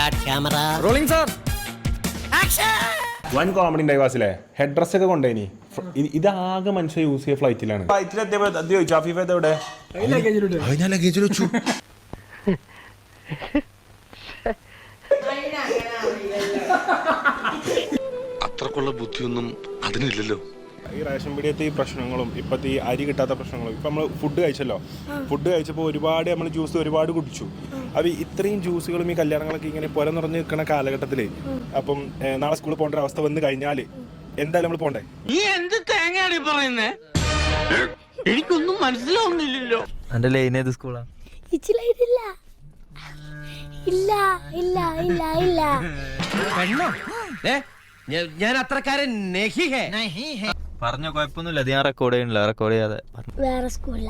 Start camera rolling sir. വൻ comedy ഉണ്ടായി ക്ലാസ്സിലെ ഹെഡ് ഡ്രസ് ഒക്കെ കൊണ്ടുപോയിനി. ഇതാകെ മനുഷ്യ യൂസ് ചെയ്യ ഫ്ലൈറ്റിലാണ്. ഞാൻ ലഗേജിൽ വെച്ചു. അത്രക്കുള്ള ബുദ്ധിയൊന്നും അതിനില്ലല്ലോ. ഈ റേഷൻ പീടിയത്തെ ഈ പ്രശ്നങ്ങളും ഇപ്പോഴത്തെ ഈ അരി കിട്ടാത്ത പ്രശ്നങ്ങളും ഇപ്പം നമ്മൾ ഫുഡ് കഴിച്ചല്ലോ. ഫുഡ് കഴിച്ചപ്പോൾ ഒരുപാട് നമ്മൾ ജ്യൂസ് ഒരുപാട് കുടിച്ചു. അപ്പോൾ ഇത്രയും ജ്യൂസുകളും ഈ കല്യാണങ്ങളൊക്കെ ഇങ്ങനെ പുര നിറഞ്ഞ് നിൽക്കുന്ന കാലഘട്ടത്തിൽ അപ്പം നാളെ സ്കൂളിൽ പോകേണ്ട അവസ്ഥ വന്നു കഴിഞ്ഞാൽ എന്തായാലും നമ്മൾ പോകണ്ടേ? നീ എന്ത് തേങ്ങയാണ് പറയുന്നേ? എനിക്കൊന്നും മനസ്സിലാവുന്നില്ലല്ലോ. എന്റെ ലൈൻ ഏത് സ്കൂളാ? ഞാൻ അത്രക്കാരൻ പറഞ്ഞ കുഴപ്പമൊന്നുമില്ല. അത് ഞാൻ റെക്കോർഡ് ചെയ്യണില്ല. റെക്കോർഡ് ചെയ്യാതെ വേറെ സ്കൂളില.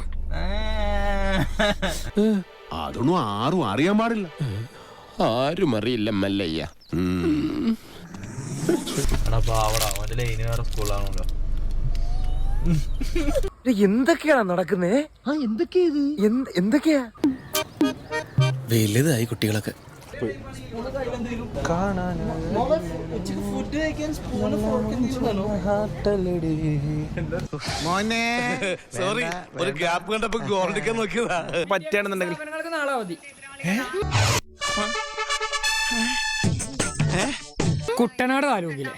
അതൊന്നും ആരും അറിയാൻ പാടില്ല. ആരും അറിയില്ല മല്ലയ്യ. പാവടാ, അവന്റെ ലൈന് വേറെ സ്കൂളാണല്ലോ. എന്തൊക്കെയാ നടക്കുന്നേ? എന്തൊക്കെയാ വലുതായി കുട്ടികളൊക്കെ. മോനെ സോറി, ഒരു ഗ്യാപ്പ് കണ്ടപ്പോ ഗോൾഡിക്കാൻ നോക്കിയതാ. പറ്റുകയാണെന്നുണ്ടെങ്കിൽ നാളെ മതി. കുട്ടനാട് താലൂക്കിലെ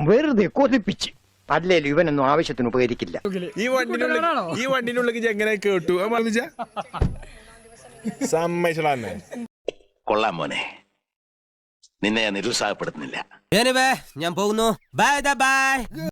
വെറുതെ കൊതിപ്പിച്ച് അല്ലേലും ഇവനൊന്നും ആവശ്യത്തിന് ഉപകരിക്കില്ല. ഈ വണ്ടിനുള്ളിൽ എങ്ങനെ കേട്ടു സമ്മതിച്ചടാന്നെ. കൊള്ളാം മോനെ, നിന്നെ ഞാൻ നിരുത്സാഹപ്പെടുത്തുന്നില്ല. ഞാൻ പോകുന്നു. Bye bye.